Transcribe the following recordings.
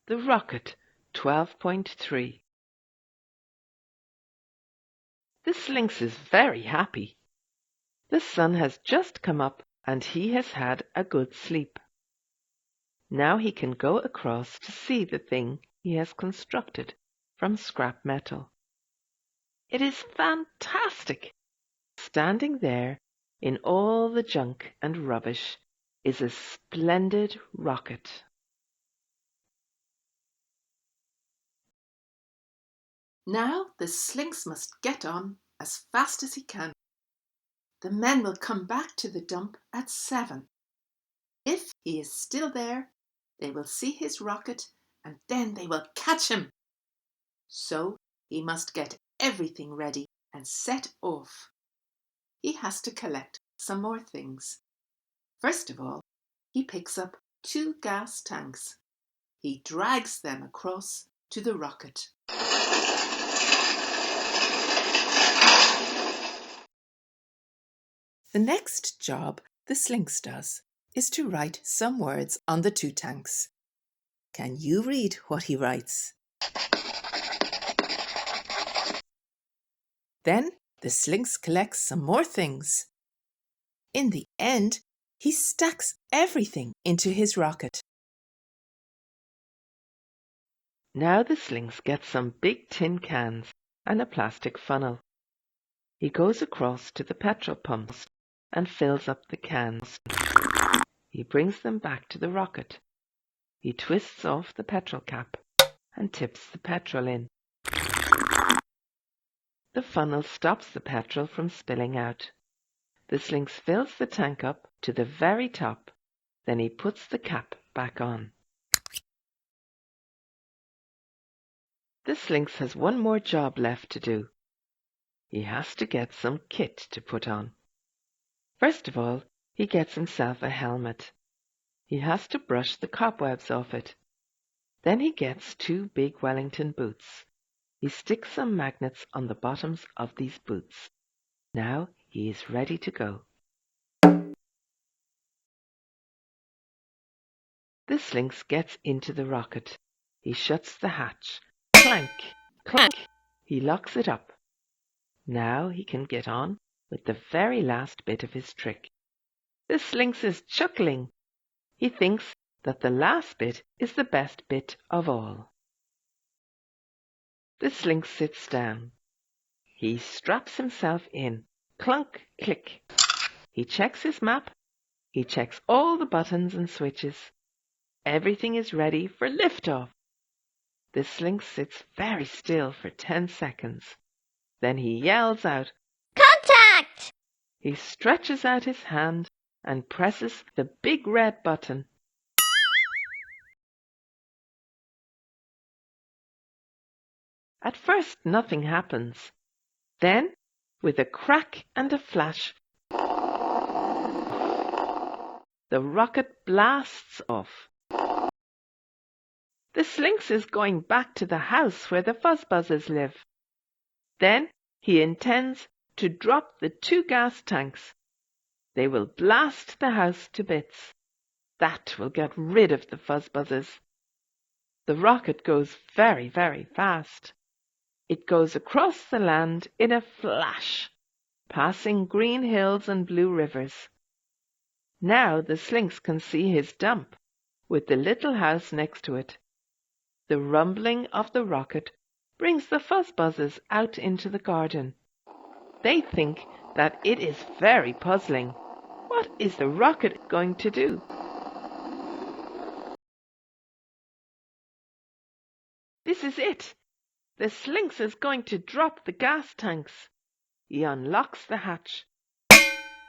The Rocket 12.3. The Sphinx is very happy. The sun has just come up and he has had a good sleep. Now he can go across to see the thing he has constructed from scrap metal. It is fantastic! Standing there in all the junk and rubbish is a splendid rocket. Now the Sphinx must get on as fast as he can. The men will come back to the dump at 7. If he is still there, they will see his rocket and then they will catch him. So he must get everything ready and set off. He has to collect some more things. First of all, he picks up 2 gas tanks. He drags them across to the rocket. The next job the Sphinx does is to write some words on the 2 tanks. Can you read what he writes? Then the Sphinx collects some more things. In the end, he stacks everything into his rocket. Now the Sphinx gets some big tin cans and a plastic funnel. He goes across to the petrol pumps and fills up the cans. He brings them back to the rocket. He twists off the petrol cap and tips the petrol in. The funnel stops the petrol from spilling out. The Sphinx fills the tank up to the very top. Then he puts the cap back on. The Sphinx has one more job left to do. He has to get some kit to put on. First of all, he gets himself a helmet. He has to brush the cobwebs off it. Then he gets 2 big Wellington boots. He sticks some magnets on the bottoms of these boots. Now he is ready to go. The Sphinx gets into the rocket. He shuts the hatch. Clank, clank. He locks it up. Now he can get on with the very last bit of his trick. The Sphinx is chuckling. He thinks that the last bit is the best bit of all. The Sphinx sits down. He straps himself in. Clunk, click. He checks his map. He checks all the buttons and switches. Everything is ready for liftoff. The Sphinx sits very still for 10 seconds. Then he yells out, "Contact!" He stretches out his hand and presses the big red button. At first nothing happens. Then, with a crack and a flash, the rocket blasts off. The Sphinx is going back to the house where the fuzzbuzzers live. Then he intends to drop the 2 gas tanks. They will blast the house to bits. That will get rid of the fuzzbuzzers. The rocket goes very, very fast. It goes across the land in a flash, passing green hills and blue rivers. Now the Sphinx can see his dump, with the little house next to it. The rumbling of the rocket brings the fuzzbuzzers out into the garden. They think that it is very puzzling. What is the rocket going to do? This is it. The Sphinx is going to drop the gas tanks. He unlocks the hatch.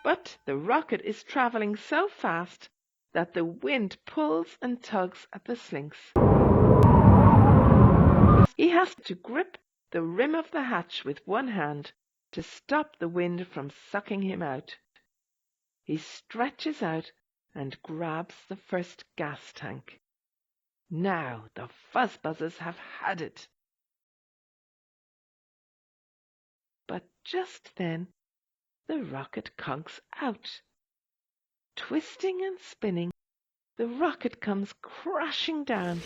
But the rocket is traveling so fast that the wind pulls and tugs at the Sphinx. He has to grip the rim of the hatch with one hand to stop the wind from sucking him out. He stretches out and grabs the first gas tank. Now the fuzzbuzzers have had it. But just then the rocket conks out. Twisting and spinning, the rocket comes crashing down.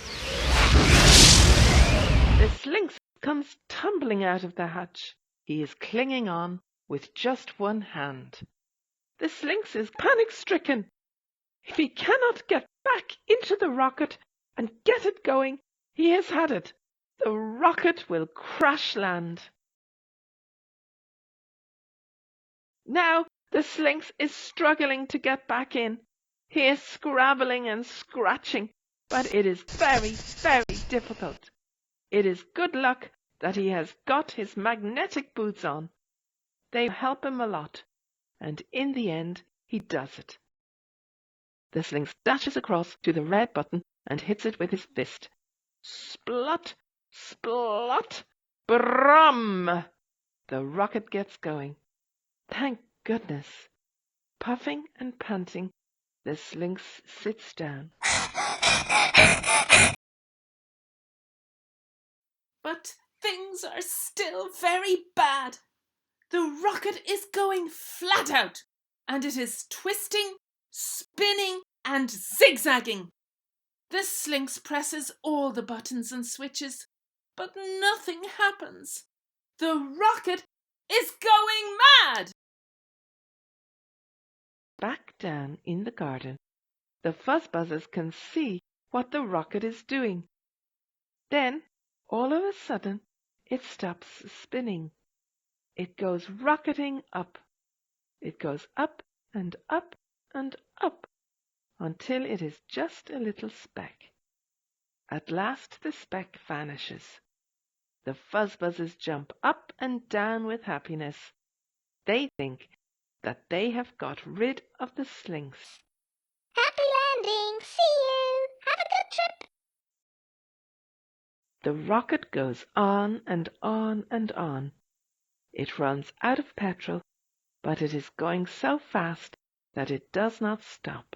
The Sphinx comes tumbling out of the hatch. He is clinging on with just one hand. The Sphinx is panic-stricken. If he cannot get back into the rocket and get it going, he has had it. The rocket will crash land. Now the Sphinx is struggling to get back in. He is scrabbling and scratching, but it is very, very difficult. It is good luck that he has got his magnetic boots on. They help him a lot, and in the end he does it. The Sphinx dashes across to the red button and hits it with his fist. Splot, splot, brum! The rocket gets going. Thank goodness. Puffing and panting, the Sphinx sits down. But things are still very bad. The rocket is going flat out, and it is twisting, spinning, and zigzagging. The Sphinx presses all the buttons and switches, but nothing happens. The rocket is going mad! Back down in the garden, the fuzzbuzzers can see what the rocket is doing. Then, all of a sudden, it stops spinning. It goes rocketing up. It goes up and up and up until it is just a little speck. At last the speck vanishes. The fuzzbuzzers jump up and down with happiness. They think that they have got rid of the Sphinx. Happy landing! See you! Have a good trip! The rocket goes on and on and on. It runs out of petrol, but it is going so fast that it does not stop.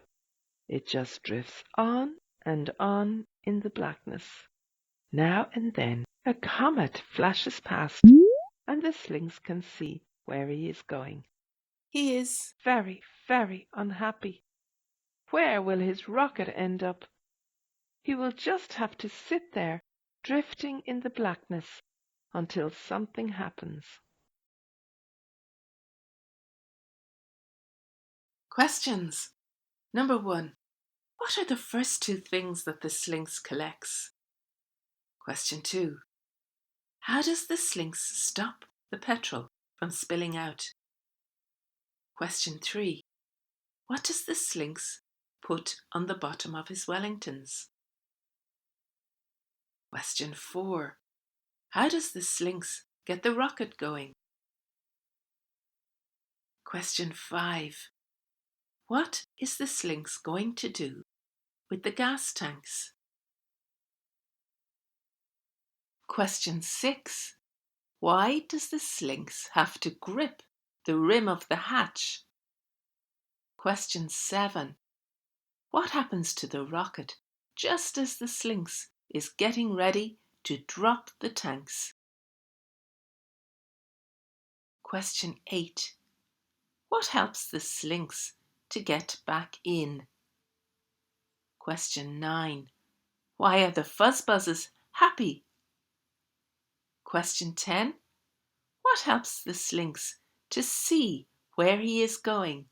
It just drifts on and on in the blackness. Now and then a comet flashes past, and the Sphinx can see where he is going. He is Very, very unhappy. Where will his rocket end up? He will just have to sit there, drifting in the blackness, until something happens. Questions. Number 1. What are the first 2 things that the Sphinx collects? Question 2. How does the Sphinx stop the petrol from spilling out? Question 3. What does the Sphinx put on the bottom of his Wellingtons? Question 4. How does the Sphinx get the rocket going? Question 5. What is the Sphinx going to do with the gas tanks? Question 6. Why does the Sphinx have to grip the rim of the hatch? Question 7. What happens to the rocket just as the Sphinx is getting ready to drop the tanks? Question 8. What helps the Sphinx to get back in? Question 9. Why are the fuzzbuzzers happy? Question 10. What helps the Sphinx to see where he is going?